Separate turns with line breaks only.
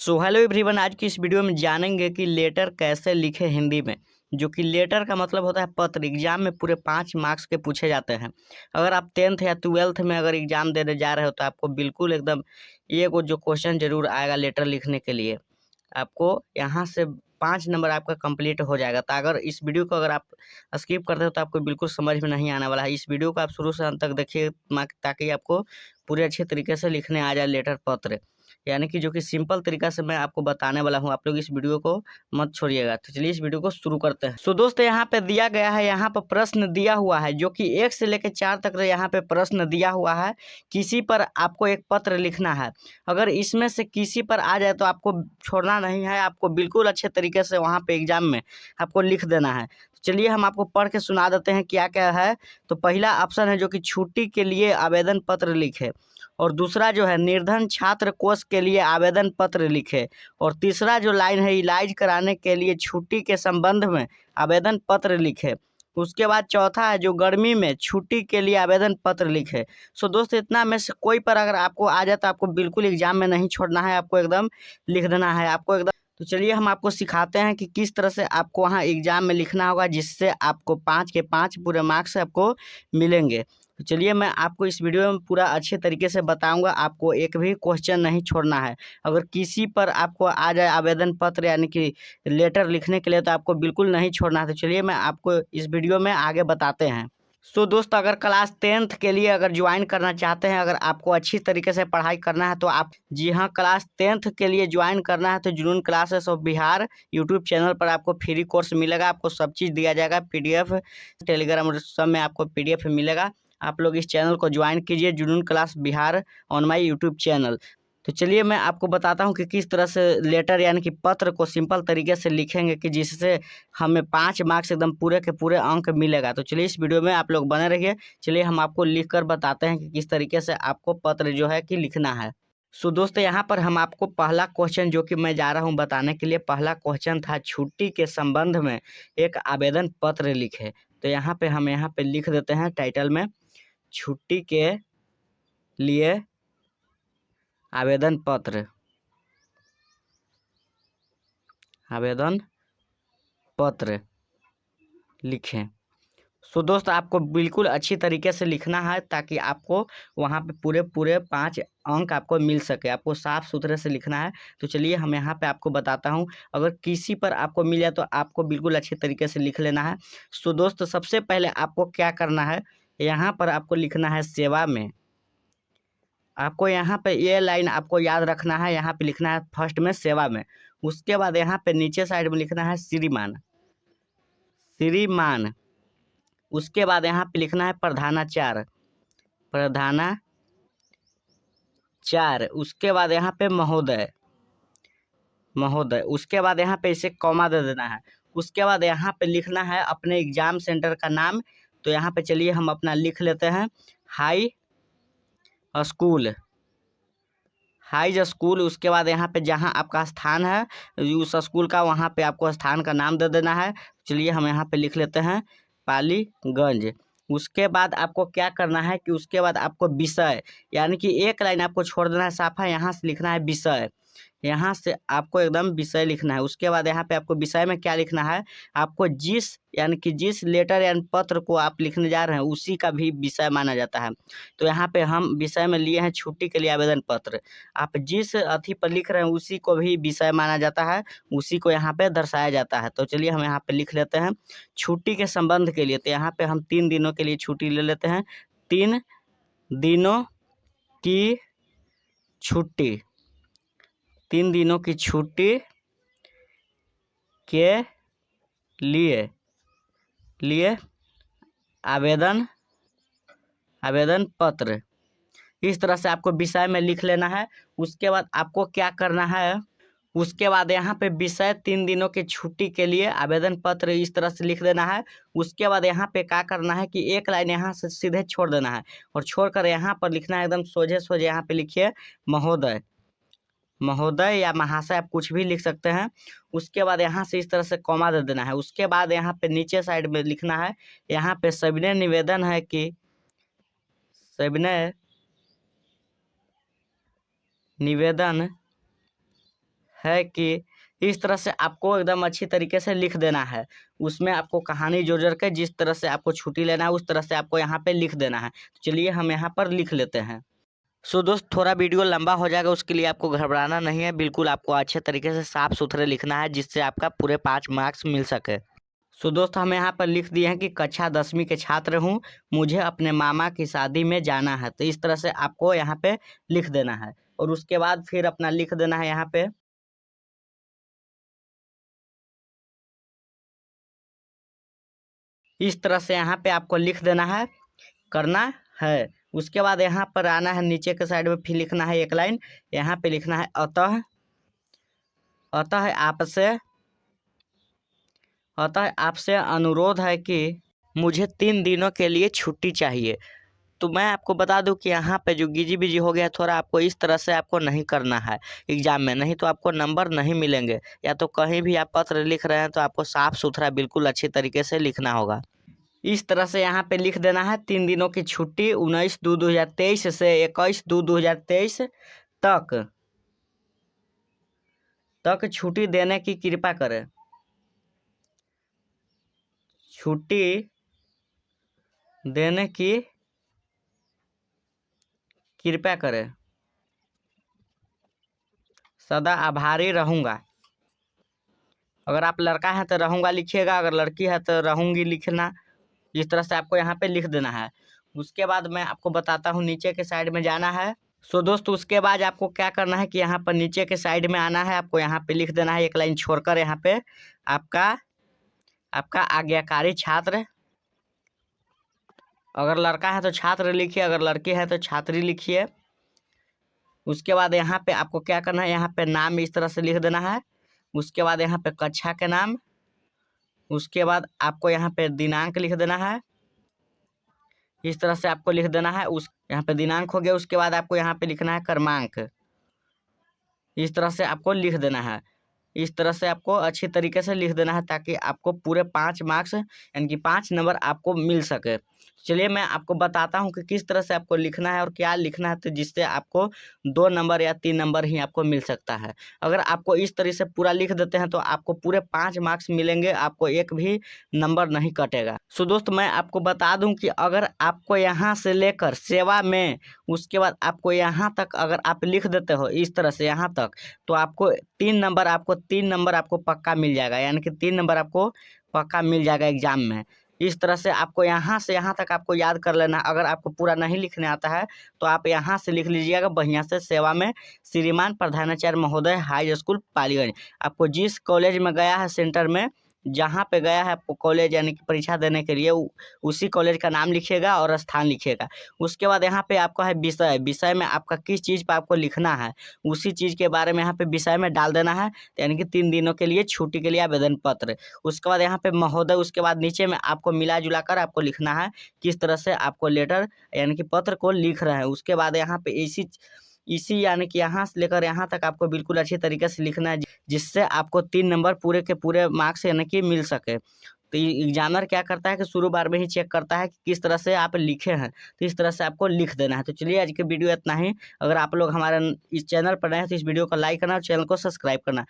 So hello everyone, आज की इस वीडियो में जानेंगे कि लेटर कैसे लिखे हिंदी में। जो कि लेटर का मतलब होता है पत्र। एग्जाम में पूरे 5 मार्क्स के पूछे जाते हैं। अगर आप 10th या 12th में अगर एग्जाम देने जा रहे हो तो आपको बिल्कुल एकदम ये जो क्वेश्चन जरूर आएगा लेटर लिखने के लिए। आपको यहाँ से 5 नंबर आपका कंप्लीट हो जाएगा। तो अगर इस वीडियो को अगर आप स्किप करते हो तो आपको बिल्कुल समझ में नहीं आने वाला है। इस वीडियो को आप शुरू से अंत तक देखिए ताकि आपको पूरे अच्छे तरीके से लिखने आ जाए लेटर पत्र। यानी कि जो कि सिंपल तरीका से मैं आपको बताने वाला हूँ। आप लोग इस वीडियो को मत छोड़िएगा। तो चलिए इस वीडियो को शुरू करते हैं। सो दोस्तों, यहाँ पे दिया गया है, यहाँ पर प्रश्न दिया हुआ है जो कि 1 से लेकर 4 तक यहाँ पे प्रश्न दिया हुआ है। किसी पर आपको एक पत्र लिखना है। अगर इसमें से किसी पर आ जाए तो आपको छोड़ना नहीं है, आपको बिल्कुल अच्छे तरीके से वहाँ पे एग्जाम में आपको लिख देना है। चलिए हम आपको पढ़ के सुना देते हैं क्या क्या है। तो पहला ऑप्शन है जो कि छुट्टी के लिए आवेदन पत्र लिखे, और दूसरा जो है निर्धन छात्र कोष के लिए आवेदन पत्र लिखे, और तीसरा जो लाइन है इलाज कराने के लिए छुट्टी के संबंध में आवेदन पत्र लिखे। उसके बाद चौथा है जो गर्मी में छुट्टी के लिए आवेदन पत्र लिखे। सो दोस्तों, इतना में से कोई पर अगर आपको आ जाए तो आपको बिल्कुल एग्जाम में नहीं छोड़ना है, आपको एकदम लिख देना है आपको एकदम। तो चलिए हम आपको सिखाते हैं कि किस तरह से आपको वहाँ एग्जाम में लिखना होगा जिससे आपको 5 के 5 पूरे मार्क्स आपको मिलेंगे। तो चलिए मैं आपको इस वीडियो में पूरा अच्छे तरीके से बताऊंगा। आपको एक भी क्वेश्चन नहीं छोड़ना है। अगर किसी पर आपको आ जाए आवेदन पत्र यानी कि लेटर लिखने के लिए तो आपको बिल्कुल नहीं छोड़ना है। तो चलिए मैं आपको इस वीडियो में आगे बताते हैं। सो दोस्तों, अगर क्लास 10th के लिए अगर ज्वाइन करना चाहते हैं, अगर आपको अच्छी तरीके से पढ़ाई करना है तो आप जी हाँ, क्लास 10th के लिए ज्वाइन करना है तो जुनून classes of Bihar YouTube channel पर आपको फ्री कोर्स मिलेगा। आपको सब चीज़ दिया जाएगा, पीडीएफ, टेलीग्राम सब में आपको पीडीएफ मिलेगा। आप लोग इस चैनल को ज्वाइन कीजिए, जुनून class Bihar on my YouTube channel. तो चलिए मैं आपको बताता हूँ कि किस तरह से लेटर यानी कि पत्र को सिंपल तरीके से लिखेंगे कि जिससे हमें 5 मार्क्स एकदम पूरे के पूरे अंक मिलेगा। तो चलिए इस वीडियो में आप लोग बने रहिए। चलिए हम आपको लिख कर बताते हैं कि किस तरीके से आपको पत्र जो है कि लिखना है। सो दोस्तों, यहाँ पर हम आपको पहला क्वेश्चन जो कि मैं जा रहा हूँ बताने के लिए, पहला क्वेश्चन था छुट्टी के संबंध में एक आवेदन पत्र लिखे। तो यहाँ पे हम यहाँ पे लिख देते हैं टाइटल में, छुट्टी के लिए आवेदन पत्र, आवेदन पत्र लिखें। सो दोस्त, आपको बिल्कुल अच्छी तरीके से लिखना है ताकि आपको वहाँ पे पूरे पूरे 5 अंक आपको मिल सके। आपको साफ सुथरे से लिखना है। तो चलिए हम यहाँ पे आपको बताता हूँ। अगर किसी पर आपको मिल जाए तो आपको बिल्कुल अच्छे तरीके से लिख लेना है। सो दोस्त, सबसे पहले आपको क्या करना है, यहाँ पर आपको लिखना है सेवा में। आपको यहाँ पे ये लाइन आपको याद रखना है। यहाँ पे लिखना है फर्स्ट में सेवा में। उसके बाद यहाँ पे नीचे साइड में लिखना है श्रीमान, श्रीमान। उसके बाद यहाँ पे लिखना है प्रधानाचार्य, प्रधानाचार्य। उसके बाद यहाँ पे महोदय, महोदय। उसके बाद यहाँ पे इसे कॉमा दे देना है। उसके बाद यहाँ पे लिखना है अपने एग्जाम सेंटर का नाम। तो यहाँ पे चलिए हम अपना लिख लेते हैं हाई स्कूल, हाई स्कूल। उसके बाद यहाँ पे जहाँ आपका स्थान है उस स्कूल का, वहाँ पे आपको स्थान का नाम दे देना है। चलिए हम यहाँ पे लिख लेते हैं पालीगंज। उसके बाद आपको क्या करना है कि उसके बाद आपको विषय यानी कि एक लाइन आपको छोड़ देना है साफा, यहाँ से लिखना है विषय। यहाँ से आपको एकदम विषय लिखना है। उसके बाद यहाँ पे आपको विषय में क्या लिखना है, आपको जिस यानी कि जिस लेटर यानी पत्र को आप लिखने जा रहे हैं उसी का भी विषय माना जाता है। तो यहाँ पे हम विषय में लिए हैं छुट्टी के लिए आवेदन पत्र। आप जिस अथी पर लिख रहे हैं उसी को भी विषय माना जाता है, उसी को यहाँ पे दर्शाया जाता है। तो चलिए हम यहाँ पे लिख लेते हैं छुट्टी के संबंध के लिए। तो यहाँ पे हम 3 दिनों के लिए छुट्टी ले लेते हैं, 3 दिनों की छुट्टी, 3 दिनों की छुट्टी के लिए आवेदन पत्र। इस तरह से आपको विषय में लिख लेना है। उसके बाद आपको क्या करना है, उसके बाद यहाँ पे विषय 3 दिनों की छुट्टी के लिए आवेदन पत्र इस तरह से लिख देना है। उसके बाद यहाँ पे क्या करना है कि एक लाइन यहाँ से सीधे छोड़ देना है, और छोड़कर यहाँ पर लिखना है एकदम सोझे सोझे। यहाँ पे लिखिए महोदय, महोदय या महाशय, आप कुछ भी लिख सकते हैं। उसके बाद यहाँ से इस तरह से कॉमा दे देना है। उसके बाद यहाँ पे नीचे साइड में लिखना है, यहाँ पे सविनय निवेदन है कि सविनय निवेदन है कि इस तरह से आपको एकदम अच्छी तरीके से लिख देना है। उसमें आपको कहानी जोड़ के जिस तरह से आपको छुट्टी लेना है उस तरह से आपको यहाँ पे लिख देना है। तो चलिए हम यहाँ पर लिख लेते हैं। सो दोस्त थोड़ा वीडियो लंबा हो जाएगा, उसके लिए आपको घबराना नहीं है, बिल्कुल आपको अच्छे तरीके से साफ सुथरे लिखना है जिससे आपका पूरे 5 मार्क्स मिल सके। सो दोस्त हम यहाँ पर लिख दिए हैं कि कक्षा 10वीं के छात्र हूँ, मुझे अपने मामा की शादी में जाना है। तो इस तरह से आपको यहाँ पे लिख देना है और उसके बाद फिर अपना लिख देना है यहाँ पे इस तरह से यहाँ पे आपको लिख देना है, करना है। उसके बाद यहाँ पर आना है नीचे के साइड में, फिर लिखना है एक लाइन, यहाँ पे लिखना है अतः आपसे अनुरोध है कि मुझे 3 दिनों के लिए छुट्टी चाहिए। तो मैं आपको बता दूं कि यहाँ पे जो गिजी बिजी हो गया, थोड़ा आपको इस तरह से आपको नहीं करना है एग्जाम में, नहीं तो आपको नंबर नहीं मिलेंगे। या तो कहीं भी आप पत्र लिख रहे हैं तो आपको साफ सुथरा बिल्कुल अच्छी तरीके से लिखना होगा। इस तरह से यहाँ पे लिख देना है 3 दिनों की छुट्टी 19/2/2023 से 21/2/2023 तक छुट्टी देने की कृपा करें। छुट्टी देने की कृपया करें, सदा आभारी रहूँगा। अगर आप लड़का है तो रहूँगा लिखिएगा, अगर लड़की है तो रहूँगी लिखना। इस तरह से आपको यहाँ पे लिख देना है। उसके बाद मैं आपको बताता हूँ, नीचे के साइड में जाना है। सो दोस्तों उसके बाद आपको क्या करना है कि यहाँ पर नीचे के साइड में आना है, आपको यहाँ पे लिख देना है एक लाइन छोड़कर, यहाँ पे आपका आज्ञाकारी छात्र। अगर लड़का है तो छात्र लिखिए, अगर लड़की है तो छात्री लिखिए। उसके बाद यहाँ पे आपको क्या करना है, यहाँ पे नाम इस तरह से लिख देना है। उसके बाद यहाँ पे कक्षा के नाम, उसके बाद आपको यहाँ पे दिनांक लिख देना है। इस तरह से आपको लिख देना है। उस यहाँ पे दिनांक हो गया, उसके बाद आपको यहाँ पे लिखना है क्रमांक। इस तरह से आपको लिख देना है। इस तरह से आपको अच्छी तरीके से लिख देना है ताकि आपको पूरे 5 मार्क्स यानी कि 5 नंबर आपको मिल सके। चलिए मैं आपको बताता हूँ कि किस तरह से आपको लिखना है और क्या लिखना है, तो जिससे आपको 2 नंबर या 3 नंबर ही आपको मिल सकता है। अगर आपको इस तरह से पूरा लिख देते हैं तो आपको पूरे 5 मार्क्स मिलेंगे, आपको एक भी नंबर नहीं कटेगा। सो दोस्त मैं आपको बता दूं कि अगर आपको यहाँ से लेकर सेवा में, उसके बाद आपको यहाँ तक अगर आप लिख देते हो इस तरह से यहाँ तक, तो आपको 3 नंबर आपको पक्का मिल जाएगा, यानी कि 3 नंबर आपको पक्का मिल जाएगा एग्जाम में। इस तरह से आपको यहाँ से यहाँ तक आपको याद कर लेना। अगर आपको पूरा नहीं लिखने आता है तो आप यहाँ से लिख लीजिएगा बढ़िया से, सेवा में श्रीमान प्रधानाचार्य महोदय हाई स्कूल पालीगंज। आपको जिस कॉलेज में गया है सेंटर में, जहाँ पे गया है आपको कॉलेज यानी कि परीक्षा देने के लिए, उसी कॉलेज का नाम लिखिएगा और स्थान लिखिएगा। उसके बाद यहाँ पे आपका है विषय में आपका किस चीज़ पर आपको लिखना है, उसी चीज़ के बारे में यहाँ पे विषय में डाल देना है, यानी कि 3 दिनों के लिए छुट्टी के लिए आवेदन पत्र। उसके बाद यहाँ पे महोदय, उसके बाद नीचे में आपको मिला जुला कर आपको लिखना है किस तरह से आपको लेटर यानी कि पत्र को लिख रहे हैं। उसके बाद यहाँ पे इसी यानी कि यहाँ से लेकर यहाँ तक आपको बिल्कुल अच्छी तरीके से लिखना है, जिससे आपको 3 नंबर पूरे के पूरे मार्क्स यानी कि मिल सके। तो एग्जामिनर क्या करता है कि शुरू बार में ही चेक करता है कि किस तरह से आप लिखे हैं, तो इस तरह से आपको लिख देना है। तो चलिए आज की वीडियो इतना ही। अगर आप लोग हमारे इस चैनल पर नए हैं तो इस वीडियो को लाइक करना और चैनल को सब्सक्राइब करना।